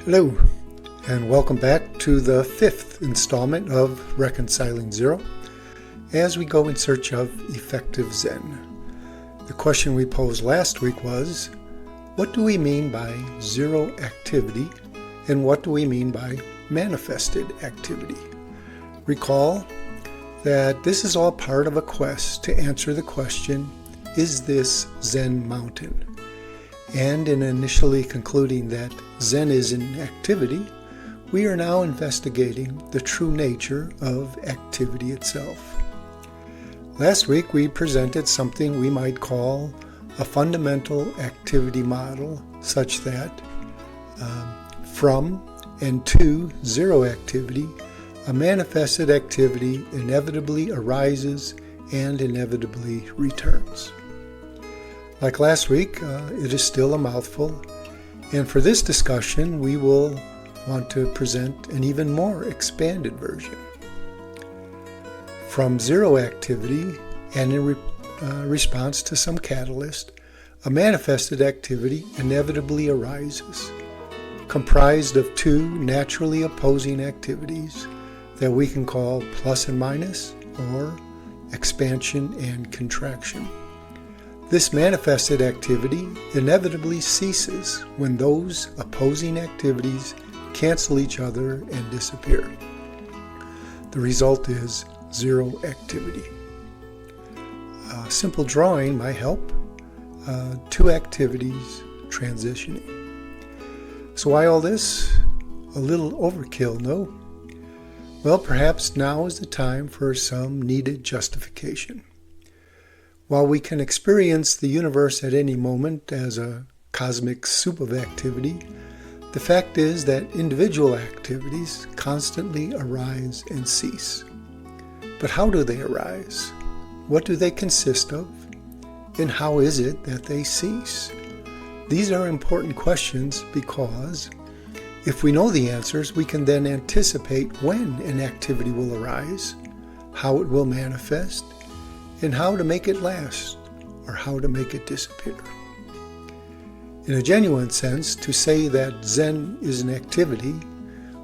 Hello, and welcome back to the fifth installment of Reconciling Zero as we go in search of Effective Zen. The question we posed last week was, what do we mean by zero activity and what do we mean by manifested activity? Recall that this is all part of a quest to answer the question, is this Zen Mountain? And in initially concluding that Zen is an activity, we are now investigating the true nature of activity itself. Last week we presented something we might call a fundamental activity model, such that from and to zero activity, a manifested activity inevitably arises and inevitably returns. Like last week, it is still a mouthful, and for this discussion we will want to present an even more expanded version. From zero activity and in response to some catalyst, a manifested activity inevitably arises, comprised of two naturally opposing activities that we can call plus and minus, or expansion and contraction. This manifested activity inevitably ceases when those opposing activities cancel each other and disappear. The result is zero activity. A simple drawing might help. Two activities transitioning. So why all this? A little overkill, no? Well, perhaps now is the time for some needed justification. While we can experience the universe at any moment as a cosmic soup of activity, the fact is that individual activities constantly arise and cease. But how do they arise? What do they consist of? And how is it that they cease? These are important questions because if we know the answers, we can then anticipate when an activity will arise, how it will manifest, and how to make it last, or how to make it disappear. In a genuine sense, to say that Zen is an activity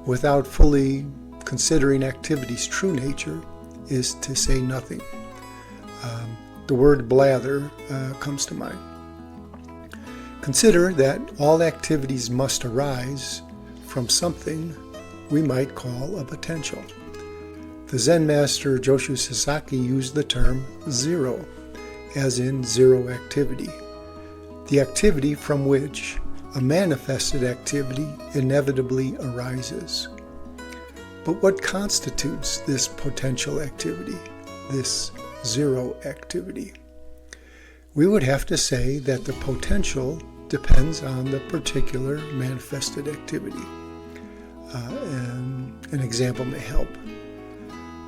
without fully considering activity's true nature is to say nothing. The word blather comes to mind. Consider that all activities must arise from something we might call a potential. The Zen master Joshu Sasaki used the term zero, as in zero activity, the activity from which a manifested activity inevitably arises. But what constitutes this potential activity, this zero activity? We would have to say that the potential depends on the particular manifested activity. And an example may help.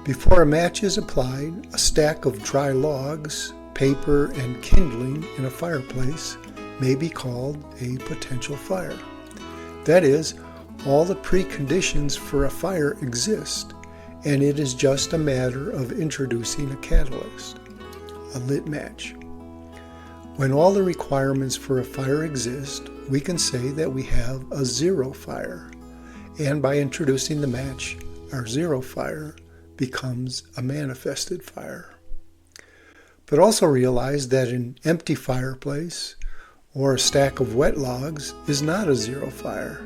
Before a match is applied, a stack of dry logs, paper, and kindling in a fireplace may be called a potential fire. That is, all the preconditions for a fire exist, and it is just a matter of introducing a catalyst, a lit match. When all the requirements for a fire exist, we can say that we have a zero fire, and by introducing the match, our zero fire becomes a manifested fire. But also realize that an empty fireplace or a stack of wet logs is not a zero fire.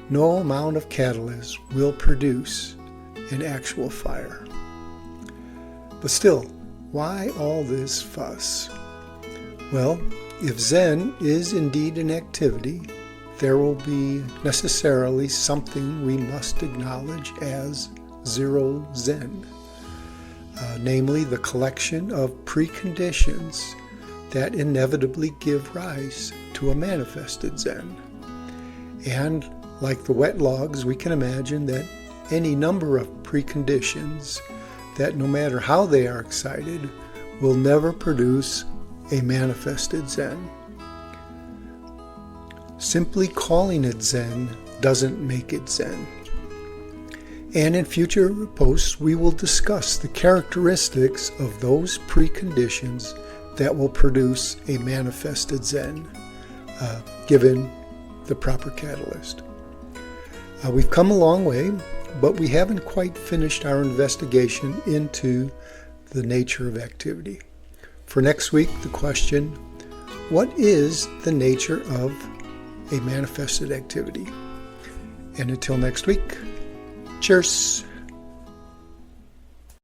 No amount of catalyst will produce an actual fire. But still, why all this fuss? Well, if Zen is indeed an activity, there will be necessarily something we must acknowledge as zero Zen, namely the collection of preconditions that inevitably give rise to a manifested Zen. And like the wet logs, we can imagine that any number of preconditions that no matter how they are excited will never produce a manifested Zen. Simply calling it Zen doesn't make it Zen. And in future posts, we will discuss the characteristics of those preconditions that will produce a manifested Zen, given the proper catalyst. We've come a long way, but we haven't quite finished our investigation into the nature of activity. For next week, the question, what is the nature of a manifested activity? And until next week, cheers.